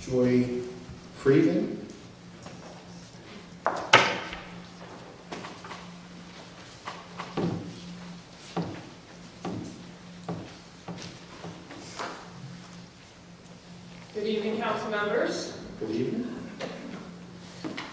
Joy Friedman. Good evening, council members. Good evening.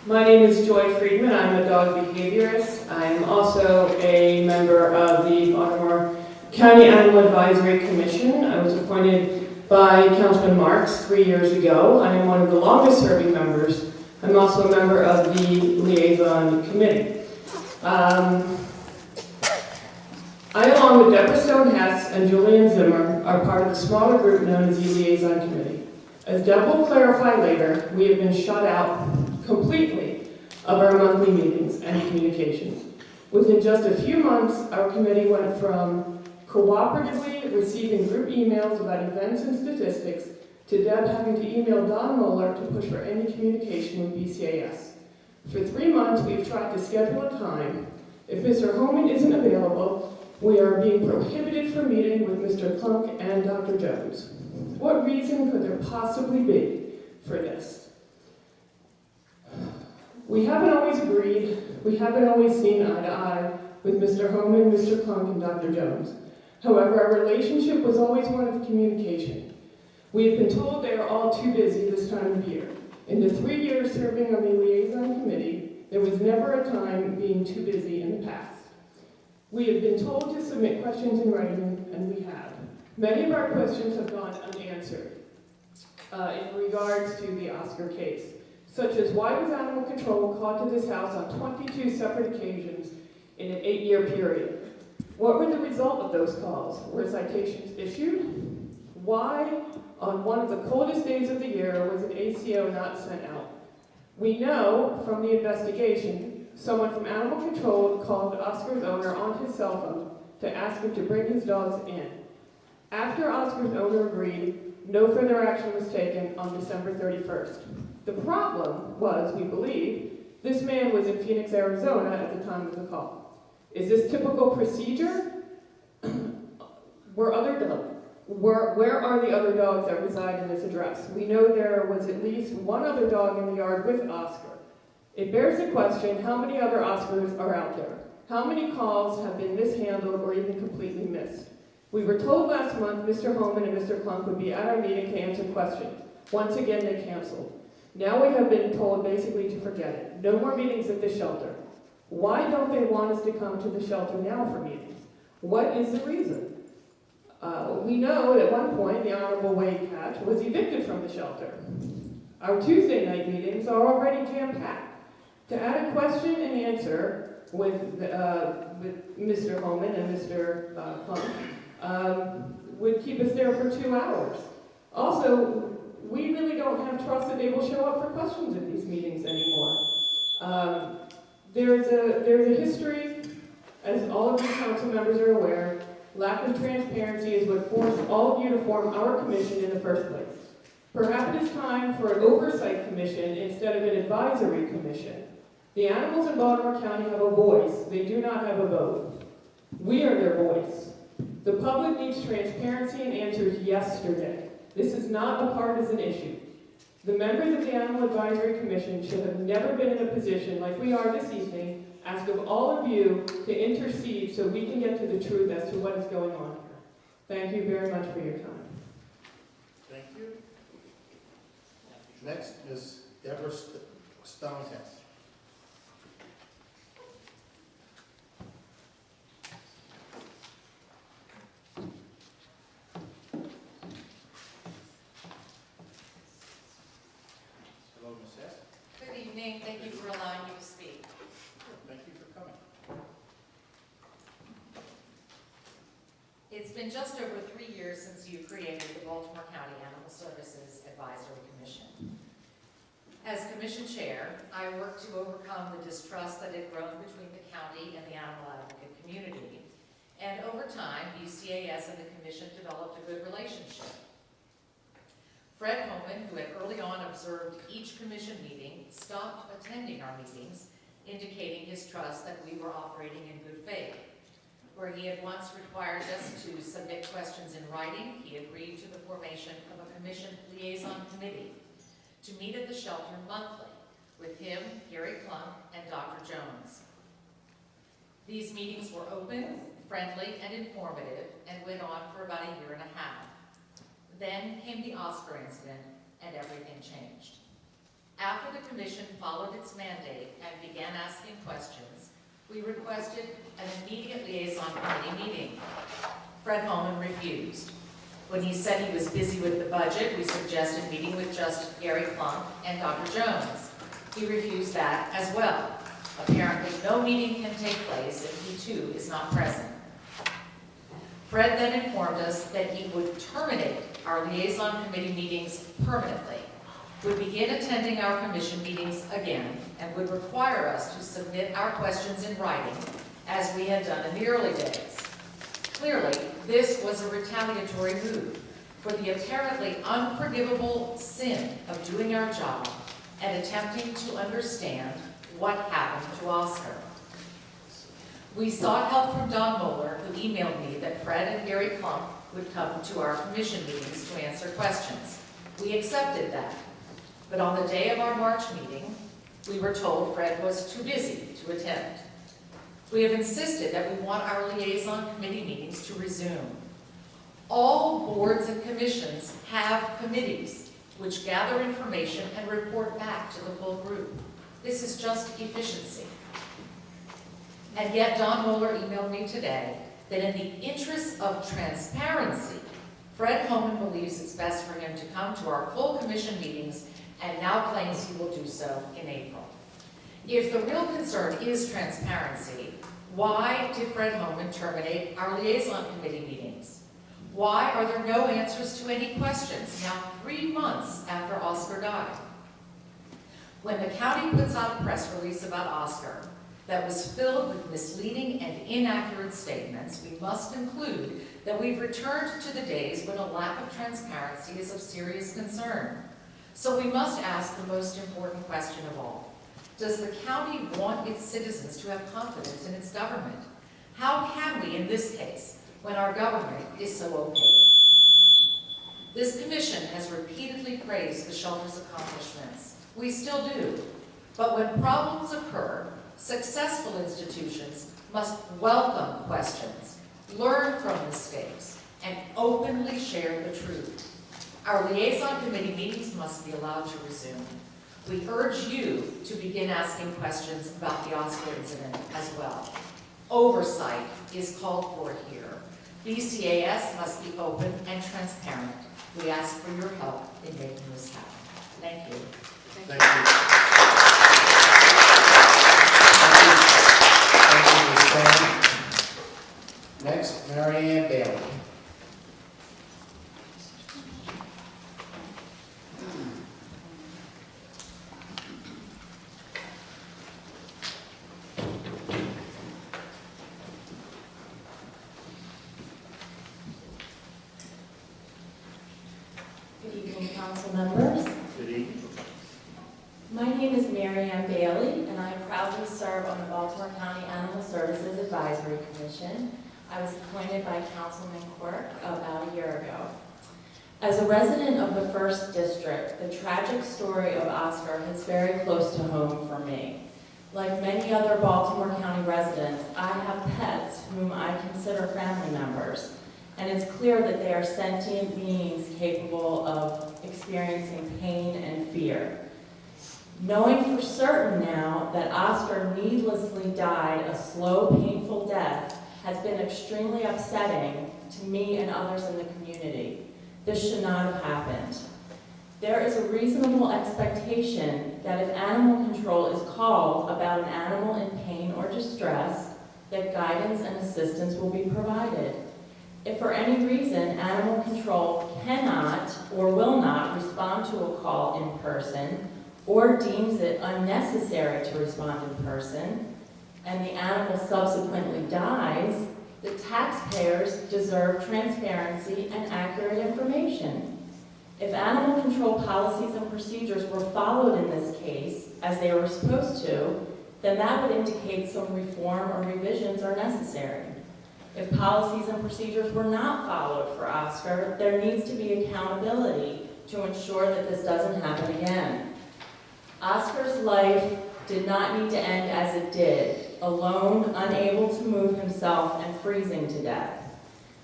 My name is Joy Friedman. I'm a dog behaviorist. I am also a member of the Baltimore County Animal Advisory Commission. I was appointed by Councilman Marks 3 years ago. I am one of the longest serving members. I'm also a member of the Liaison Committee. I, along with Deborah Stone Hess and Julian Zimmer, are part of the smaller group known as the Liaison Committee. As Deb will clarify later, we have been shut out completely of our monthly meetings and communications. Within just a few months, our committee went from cooperatively receiving group emails about events and statistics to Deb having to email Don Moeller to push for any communication with BCAS. For 3 months, we've tried to schedule a time. If Mr. Homan isn't available, we are being prohibited from meeting with Mr. Klunk and Dr. Jones. What reason could there possibly be for this? We haven't always agreed, we haven't always seen eye to eye with Mr. Homan, Mr. Klunk, and Dr. Jones. However, our relationship was always one of communication. We have been told they are all too busy this time of year. In the 3 years serving on the Liaison Committee, there was never a time being too busy in the past. We have been told to submit questions in writing, and we have. Many of our questions have gone unanswered in regards to the Oscar case, such as why was animal control called to this house on 22 separate occasions in an 8-year period? What were the result of those calls? Were citations issued? Why, on one of the coldest days of the year, was an ACO not sent out? We know from the investigation, someone from animal control called Oscar's owner on his cell phone to ask him to bring his dogs in. After Oscar's owner agreed, no further action was taken on December 31st. The problem was, we believe, this man was in Phoenix, Arizona at the time of the call. Is this typical procedure? Where are the other dogs that reside in this address? We know there was at least one other dog in the yard with Oscar. It bears the question, how many other Oscars are out there? How many calls have been mishandled or even completely missed? We were told last month Mr. Homan and Mr. Klunk would be at our meeting to answer questions. Once again, they canceled. Now we have been told basically to forget it. No more meetings at the shelter. Why don't they want us to come to the shelter now for meetings? What is the reason? We know at one point the Honorable Wade Patch was evicted from the shelter. Our Tuesday night meetings are already jam-packed. To add a question and answer with Mr. Homan and Mr. Klunk would keep us there for 2 hours. Also, we really don't have trust that they will show up for questions at these meetings anymore. There's a history, as all of you council members are aware, lack of transparency is what forced all of you to form our commission in the first place. Perhaps it is time for an oversight commission instead of an advisory commission. The animals in Baltimore County have a voice. They do not have a vote. We are their voice. The public needs transparency and answers yesterday. This is not a partisan issue. The members of the Animal Advisory Commission should have never been in a position like we are this evening, ask of all of you to intercede so we can get to the truth as to what is going on here. Thank you very much for your time. Thank you. Next is Deborah Stone Hess. Hello, Ms. Hess. Good evening. Thank you for allowing me to speak. Thank you for coming. It's been just over 3 years since you created the Baltimore County Animal Services Advisory Commission. As Commission Chair, I worked to overcome the distrust that had grown between the county and the animal advocate community. And over time, BCAS and the Commission developed a good relationship. Fred Homan, who had early on observed each Commission meeting, stopped attending our meetings, indicating his trust that we were operating in good faith. Where he had once required us to submit questions in writing, he agreed to the formation of a Commission liaison committee. to meet at the shelter monthly with him, Gary Plunk, and Dr. Jones. These meetings were open, friendly, and informative, and went on for about a year and a half. Then came the Oscar incident, and everything changed. After the commission followed its mandate and began asking questions, we requested an immediate liaison committee meeting. Fred Holman refused. When he said he was busy with the budget, we suggested meeting with just Gary Plunk and Dr. Jones. He refused that as well. Apparently, no meeting can take place if he too is not present. Fred then informed us that he would terminate our liaison committee meetings permanently, would begin attending our commission meetings again, and would require us to submit our questions in writing, as we had done in the early days. Clearly, this was a retaliatory move for the apparently unforgivable sin of doing our job and attempting to understand what happened to Oscar. We sought help from Don Moeller, who emailed me that Fred and Gary Plunk would come to our commission meetings to answer questions. We accepted that, but on the day of our March meeting, we were told Fred was too busy to attend. We have insisted that we want our liaison committee meetings to resume. All boards and commissions have committees which gather information and report back to the full group. This is just efficiency. And yet Don Moeller emailed me today that in the interest of transparency, Fred Holman believes it's best for him to come to our full commission meetings and now claims he will do so in April. If the real concern is transparency, why did Fred Holman terminate our liaison committee meetings? Why are there no answers to any questions now 3 months after Oscar died? When the county puts out a press release about Oscar that was filled with misleading and inaccurate statements, we must conclude that we've returned to the days when a lack of transparency is of serious concern. So we must ask the most important question of all. Does the county want its citizens to have confidence in its government? How can we in this case, when our government is so opaque? This commission has repeatedly praised the shelter's accomplishments. We still do. But when problems occur, successful institutions must welcome questions, learn from mistakes, and openly share the truth. Our liaison committee meetings must be allowed to resume. We urge you to begin asking questions about the Oscar incident as well. Oversight is called for here. BCAS must be open and transparent. We ask for your help in making this happen. Thank you. Thank you. Thank you, Ms. Sam. Next, Mary Ann Bailey. Good evening, council members. Good evening. My name is Mary Ann Bailey, and I proudly serve on the Baltimore County Animal Services Advisory Commission. I was appointed by Councilman Quirk about a year ago. As a resident of the 1st District, the tragic story of Oscar hits very close to home for me. Like many other Baltimore County residents, I have pets whom I consider family members. And it's clear that they are sentient beings capable of experiencing pain and fear. Knowing for certain now that Oscar needlessly died a slow, painful death has been extremely upsetting to me and others in the community. This should not have happened. There is a reasonable expectation that if animal control is called about an animal in pain or distress, that guidance and assistance will be provided. If for any reason animal control cannot or will not respond to a call in person or deems it unnecessary to respond in person, and the animal subsequently dies, the taxpayers deserve transparency and accurate information. If animal control policies and procedures were followed in this case, as they were supposed to, then that would indicate some reform or revisions are necessary. If policies and procedures were not followed for Oscar, there needs to be accountability to ensure that this doesn't happen again. Oscar's life did not need to end as it did, alone, unable to move himself, and freezing to death.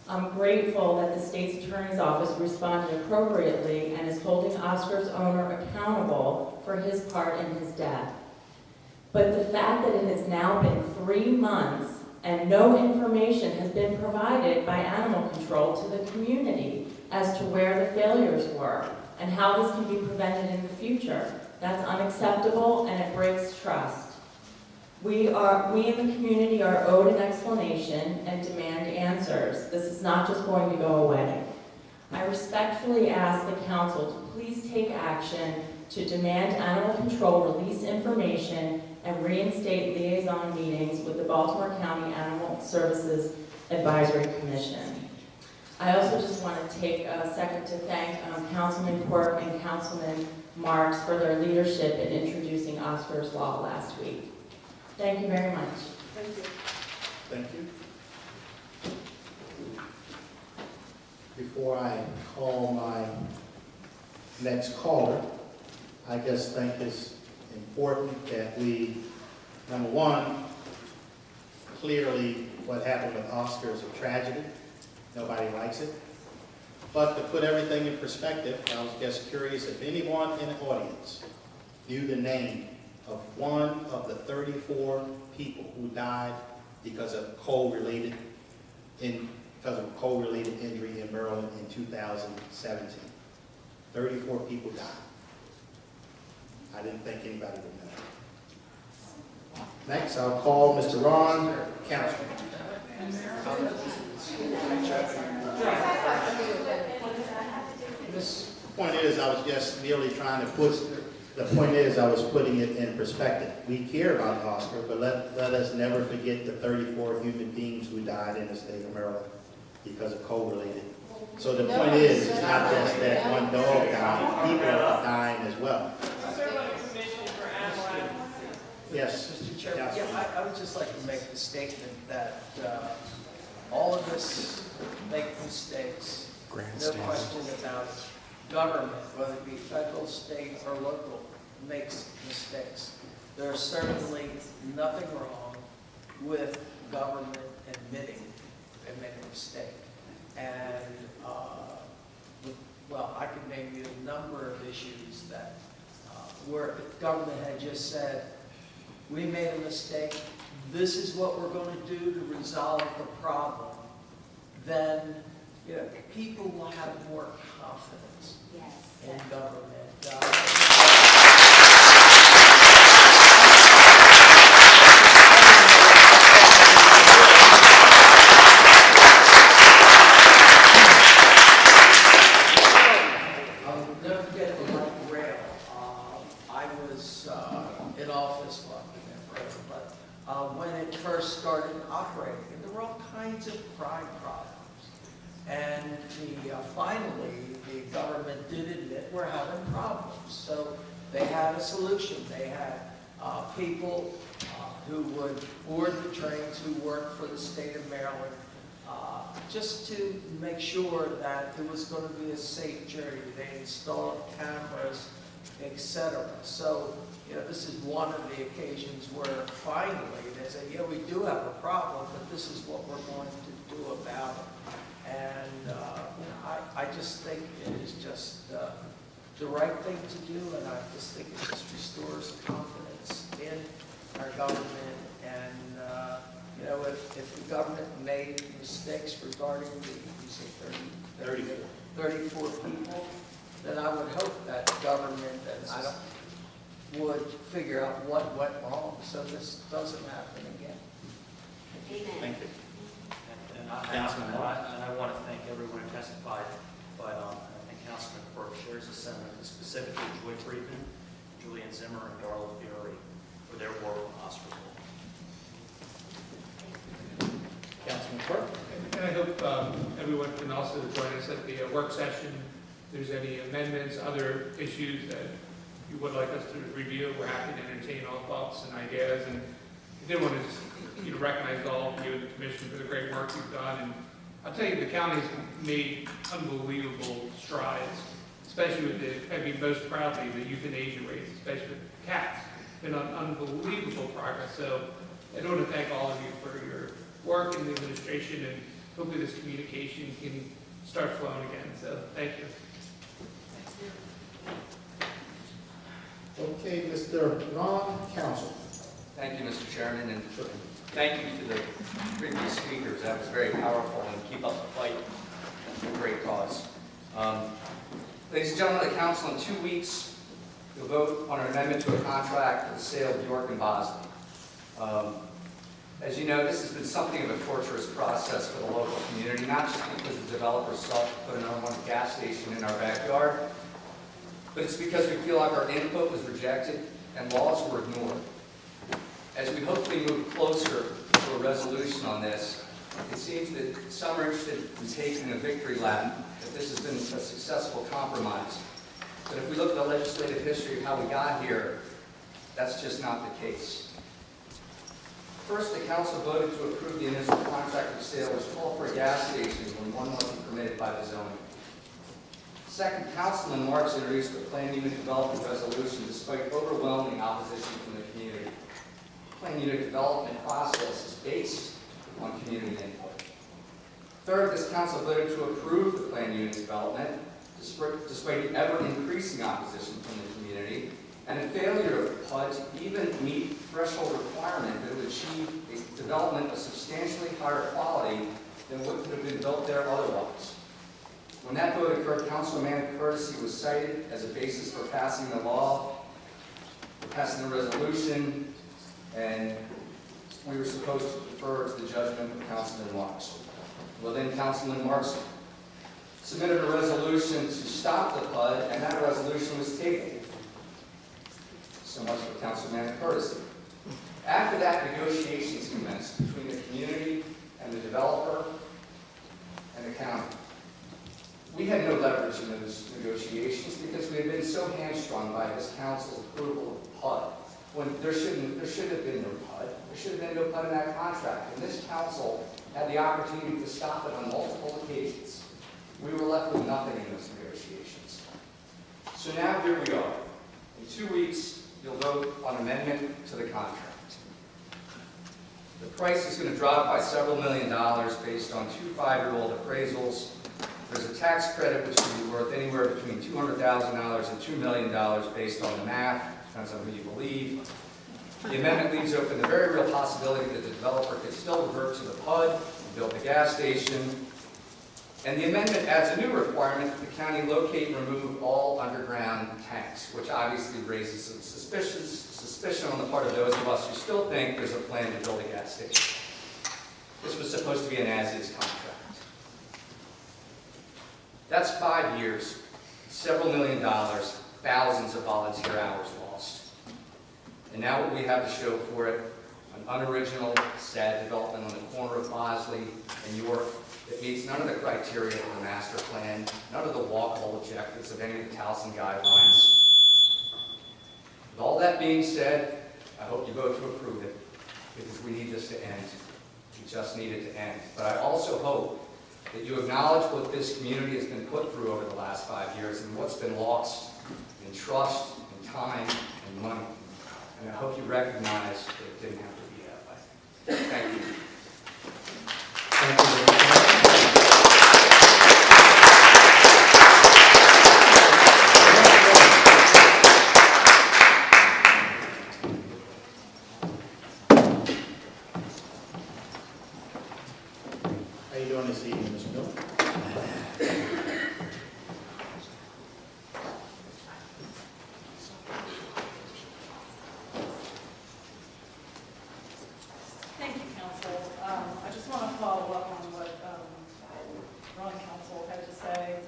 I'm grateful that the state's attorney's office responded appropriately and is holding Oscar's owner accountable for his part in his death. But the fact that it has now been 3 months and no information has been provided by animal control to the community as to where the failures were and how this can be prevented in the future, that's unacceptable and it breaks trust. We in the community are owed an explanation and demand answers. This is not just going to go away. I respectfully ask the council to please take action to demand animal control release information and reinstate liaison meetings with the Baltimore County Animal Services Advisory Commission. I also just want to take a second to thank Councilman Quirk and Councilman Marks for their leadership in introducing Oscar's Law last week. Thank you very much. Thank you. Thank you. Before I call my next caller, I just think it's important that we, number one, clearly what happened with Oscar is a tragedy. Nobody likes it. But to put everything in perspective, I was just curious if anyone in the audience knew the name of one of the 34 people who died because of cold-related injury in Maryland in 2017. 34 people died. I didn't think anybody would know. Next, I'll call Mr. Ron Councilman. This point is, I was just merely trying to put, the point is, I was putting it in perspective. We care about Oscar, but let us never forget the 34 human beings who died in the state of Maryland because of cold-related. So the point is, it's not just that one dog died, people are dying as well. Yes, Mr. Chairman, Councilman. yeah, I would just like to make the statement that all of us make mistakes. No question about it. Government, whether it be federal, state, or local, makes mistakes. There's certainly nothing wrong with government admitting they made a mistake. And, well, I can name you a number of issues that where if government had just said, we made a mistake, this is what we're going to do to resolve the problem, then people will have more confidence in government. I'll never forget the light rail. I was in office, well, I've been there forever, but when it first started operating, and there were all kinds of crime problems. And finally, the government did admit we're having problems. So they had a solution. They had people who would board the trains who worked for the state of Maryland just to make sure that there was going to be a safe journey. They installed cameras, etc. So, this is one of the occasions where finally they say, yeah, we do have a problem, but this is what we're going to do about it. And I just think it is just the right thing to do, and I just think it just restores confidence in our government. And if the government made mistakes regarding the, you say 34 people, then I would hope that government would figure out what went wrong so this doesn't happen again. Thank you. And I want to thank everyone who testified, but I think Councilman Quirk shares the sentiment, specifically Joy Friedman, Julian Zimmer, and Darla Fiore for their work on Oscar's Law. Councilman Quirk. And I hope everyone can also join us at the work session. If there's any amendments, other issues that you would like us to review, we're happy to entertain all thoughts and ideas. And I did want to just recognize all of you and the commission for the great work you've done. And I'll tell you, the county's made unbelievable strides especially with the, I mean, most proudly, the euthanasia rates, especially with cats. Been on unbelievable progress. So I want to thank all of you for your work in the administration, and hopefully this communication can start flowing again. So thank you. Okay, Mr. Ron Council. Thank you, Mr. Chairman, and thank you to the previous speakers. That was very powerful, and keep up the fight. It's a great cause. Ladies and gentlemen of the council, in 2 weeks, you'll vote on an amendment to a contract for the sale of York and Bosley. As you know, this has been something of a torturous process for the local community, not just because the developers sought to put another one gas station in our backyard, but it's because we feel like our input was rejected and laws were ignored. As we hopefully move closer to a resolution on this, it seems that some are interested in taking a victory lap, that this has been a successful compromise. But if we look at the legislative history of how we got here, that's just not the case. First, the council voted to approve the initial contract of sale, which called for a gas station when one wasn't permitted by the zoning. Second, Councilman Marks introduced the plan unit development resolution despite overwhelming opposition from the community. The plan unit development process is based on community input. Third, this council voted to approve the plan unit development despite the ever-increasing opposition from the community and a failure of PUD to even meet the threshold requirement that would achieve a development of substantially higher quality than what could have been built there otherwise. When that vote occurred, councilman courtesy was cited as a basis for passing the law, for passing the resolution, and we were supposed to defer to the judgment of Councilman Marks. Well, then Councilman Marks submitted a resolution to stop the PUD, and that resolution was tabled. So much for councilman courtesy. After that, negotiations commenced between the community and the developer and the county. We had no leverage in those negotiations because we had been so hamstrung by this council's approval of PUD. When there should have been no PUD. There should have been no PUD in that contract. And this council had the opportunity to stop it on multiple occasions. We were left with nothing in those negotiations. So now here we are. In 2 weeks, you'll vote on amendment to the contract. The price is going to drop by several $1 million based on 2 5-year-old appraisals. There's a tax credit which can be worth anywhere between $200,000 and $2 million based on the math, depends on who you believe. The amendment leaves open the very real possibility that the developer could still revert to the PUD and build the gas station. And the amendment adds a new requirement that the county locate and remove all underground tanks, which obviously raises some suspicion on the part of those of us who still think there's a plan to build a gas station. This was supposed to be an as-is contract. That's 5 years, several $1 million, thousands of volunteer hours lost. And now what we have to show for it, an unoriginal, sad development on the corner of Bosley and York that meets none of the criteria of the master plan, none of the walkable objectives of any of the Towson guidelines. With all that being said, I hope you vote to approve it because we need this to end. We just need it to end. But I also hope that you acknowledge what this community has been put through over the last 5 years and what's been lost in trust, in time, and money. And I hope you recognize that it didn't have to be that way. Thank you. Thank you very much. How you doing this evening, Ms. Mill? Thank you, Council. I just want to follow up on what Ron Council had to say.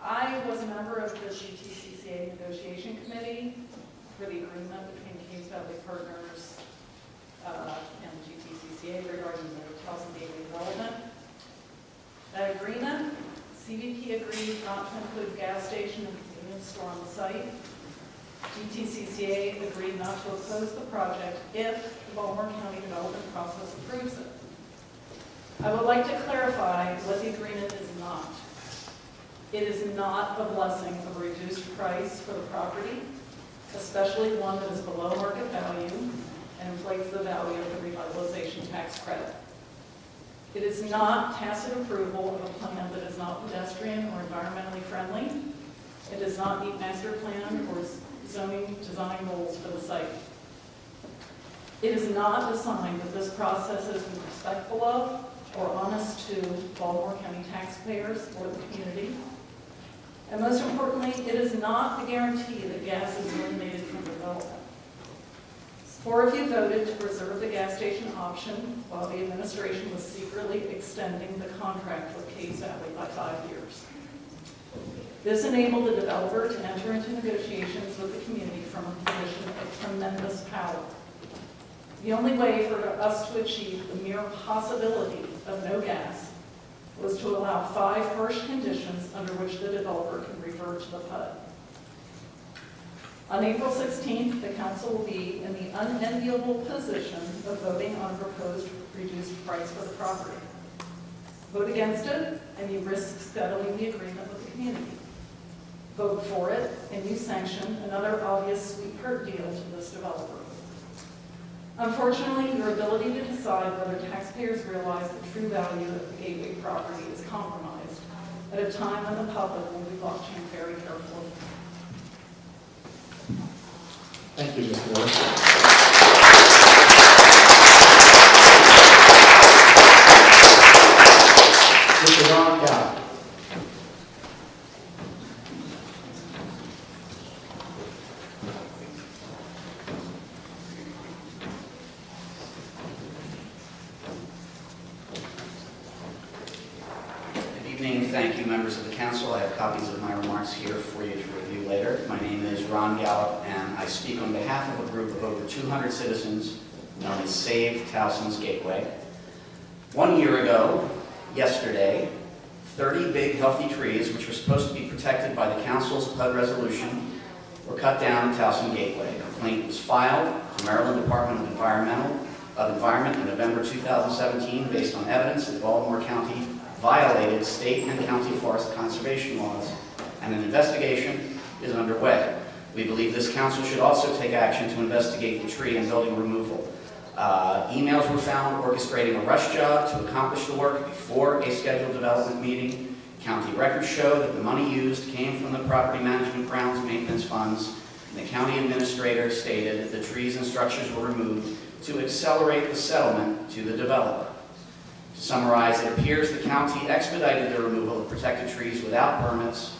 I was a member of the GTCCA negotiation committee for the agreement between Kings Valley Partners and GTCCA regarding the Towson Gateway development. That agreement, CVP agreed not to include gas station and convenience store on the site. GTCCA agreed not to oppose the project if the Baltimore County development process approves it. I would like to clarify what the agreement is not. It is not a blessing of a reduced price for the property, especially one that is below market value and inflates the value of the revitalization tax credit. It is not tacit approval of a plan that is not pedestrian or environmentally friendly. It does not meet master plan or zoning design goals for the site. It is not a sign that this process has been respectful of or honest to Baltimore County taxpayers or the community. And most importantly, it is not a guarantee that gas is eliminated from development. 4 of you voted to preserve the gas station option while the administration was secretly extending the contract with Case Valley by 5 years. This enabled the developer to enter into negotiations with the community from a position of tremendous power. The only way for us to achieve the mere possibility of no gas was to allow 5 harsh conditions under which the developer can revert to the PUD. On April 16th, the council will be in the unenviable position of voting on a proposed reduced price for the property. Vote against it, and you risk settling the agreement with the community. Vote for it, and you sanction another obvious sweetheart deal to this developer. Unfortunately, your ability to decide whether taxpayers realize the true value of the Gateway property is compromised at a time when the public will be watching very carefully. Thank you, Ms. Ward. Mr. Ron Gallup. Good evening. Thank you, members of the council. I have copies of my remarks here for you to review later. My name is Ron Gallup, and I speak on behalf of a group of over 200 citizens known as Save Towson's Gateway. 1 year ago, yesterday, 30 big, healthy trees, which were supposed to be protected by the council's PUD resolution, were cut down at Towson Gateway. A complaint was filed to Maryland Department of Environment in November 2017 based on evidence that Baltimore County violated state and county forest conservation laws, and an investigation is underway. We believe this council should also take action to investigate the tree and building removal. Emails were found orchestrating a rush job to accomplish the work before a scheduled development meeting. County records show that the money used came from the property management grounds maintenance funds. And the county administrator stated that the trees and structures were removed to accelerate the settlement to the developer. To summarize, it appears the county expedited the removal of protected trees without permits,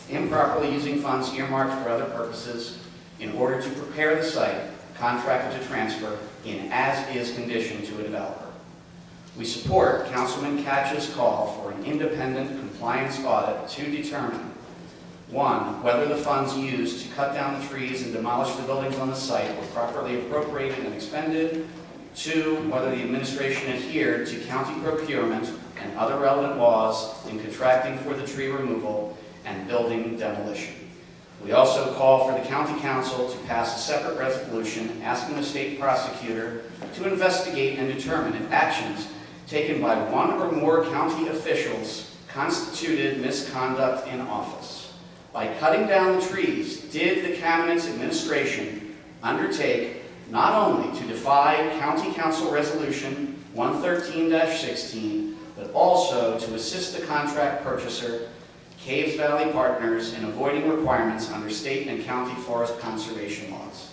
improperly using funds earmarked for other purposes in order to prepare the site contracted to transfer in as-is condition to a developer. We support Councilman Catch's call for an independent compliance audit to determine 1, whether the funds used to cut down the trees and demolish the buildings on the site were properly appropriated and expended. 2, whether the administration adhered to county procurement and other relevant laws in contracting for the tree removal and building demolition. We also call for the county council to pass a separate resolution asking the state prosecutor to investigate and determine if actions taken by one or more county officials constituted misconduct in office. By cutting down the trees, did the cabinet's administration undertake not only to defy County Council Resolution 113-16, but also to assist the contract purchaser, Caves Valley Partners, in avoiding requirements under state and county forest conservation laws?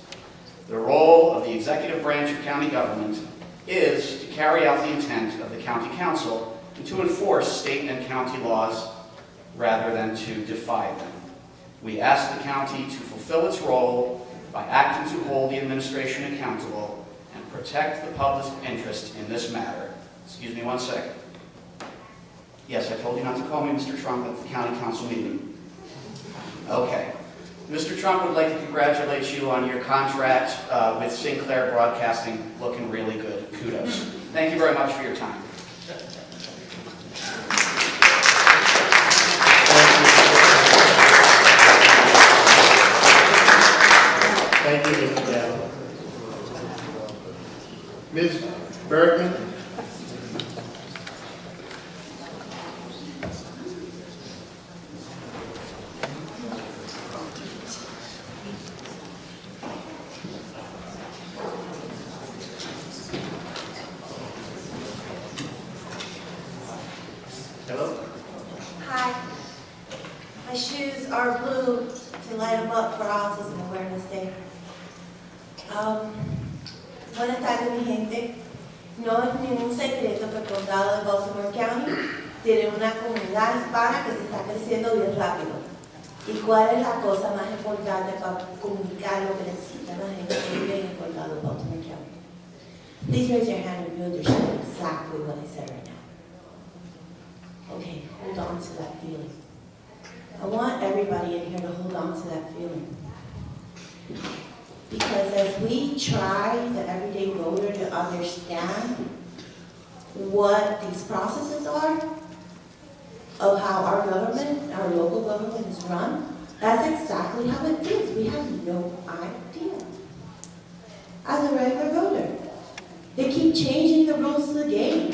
The role of the executive branch of county government is to carry out the intent of the county council and to enforce state and county laws rather than to defy them. We ask the county to fulfill its role by acting to hold the administration accountable and protect the public's interest in this matter. Excuse me 1 second. Yes, I told you not to call me Mr. Trump at the county council meeting. Okay. Mr. Trump would like to congratulate you on your contract with Sinclair Broadcasting, looking really good. Kudos. Thank you very much for your time. Thank you, Mr. Gallup. Ms. Bergman? issues are blue to light them up for Autism Awareness Day. Buenas tardes, mi gente. No es ningún secreto que el condado de Baltimore County tiene una comunidad hispana que se está creciendo bien rápido. ¿Y cuál es la cosa más importante para comunicar lo que necesita la gente que vive en el condado de Baltimore County? Please raise your hand if you understand exactly what I said right now. Okay, hold on to that feeling. I want everybody in here to hold on to that feeling. Because as we try, the everyday voter, to understand what these processes are, of how our government, our local government is run, that's exactly how it feels. We have no idea. As a regular voter, they keep changing the rules of the game.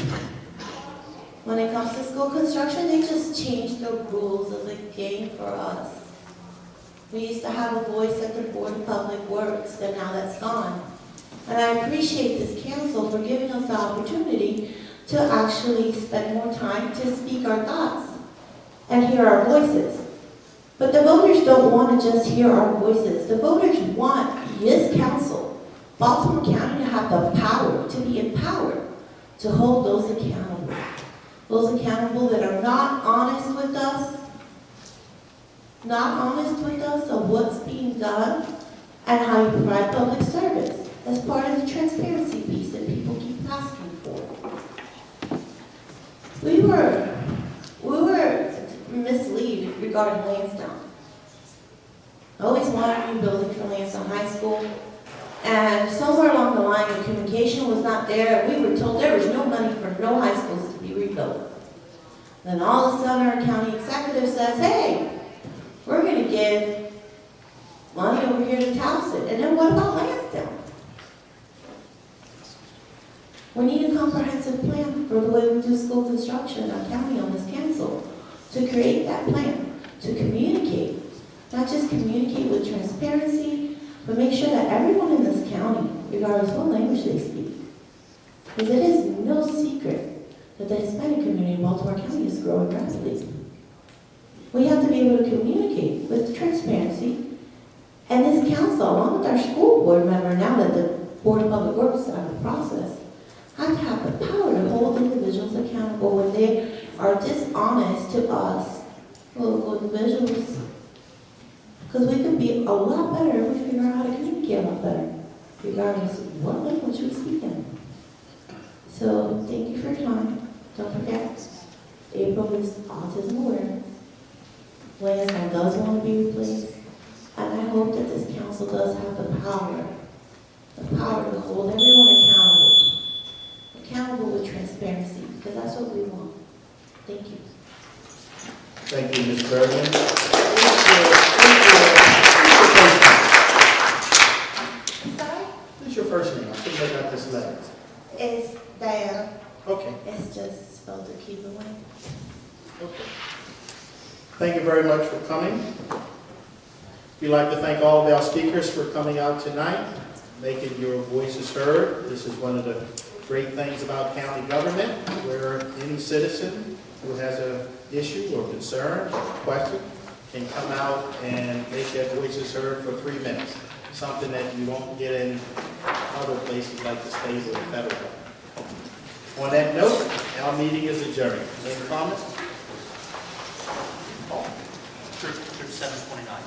When it comes to school construction, they just change the rules of the game for us. We used to have a voice at the Board of Public Works, and now that's gone. And I appreciate this council for giving us the opportunity to actually spend more time to speak our thoughts and hear our voices. But the voters don't want to just hear our voices. The voters want this council, Baltimore County, to have the power, to be empowered, to hold those accountable. Those accountable that are not honest with us, of what's being done and how you provide public service as part of the transparency piece that people keep asking for. We were misled regarding Lansdowne. I always wanted a new building for Lansdowne High School, and somewhere along the line the communication was not there. We were told there was no money for no high schools to be rebuilt. Then all of a sudden our county executive says, hey, we're going to give money over here to Towson. And then what about Lansdowne? We need a comprehensive plan for the way we do school construction in our county on this council. To create that plan, to communicate, not just communicate with transparency, but make sure that everyone in this county, regardless of what language they speak, because it is no secret that the Hispanic community in Baltimore County is growing rapidly. We have to be able to communicate with transparency, and this council, along with our school board member, now that the Board of Public Works is out of the process, have to have the power to hold individuals accountable when they are dishonest to us, local individuals. Because we could be a lot better if we figure out how to communicate a lot better, regardless of what language we speak in. So, thank you for your time. Don't forget, April is Autism Awareness. Lansdowne does want to be replaced, and I hope that this council does have the power to hold everyone accountable with transparency, because that's what we want. Thank you. Thank you, Ms. Bergman. Sorry? What's your first name? I think I got this letter. It's Diana. Okay. It's just spelled to keep away. Okay. Thank you very much for coming. We'd like to thank all of our speakers for coming out tonight, making your voices heard. This is one of the great things about county government, where any citizen who has an issue or concern or question can come out and make their voices heard for 3 minutes, something that you won't get in other places like the state or the federal government. On that note, our meeting is adjourned. Any comments? Troop 729.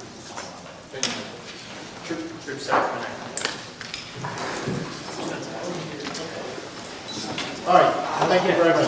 Troop 729. All right, thank you very much.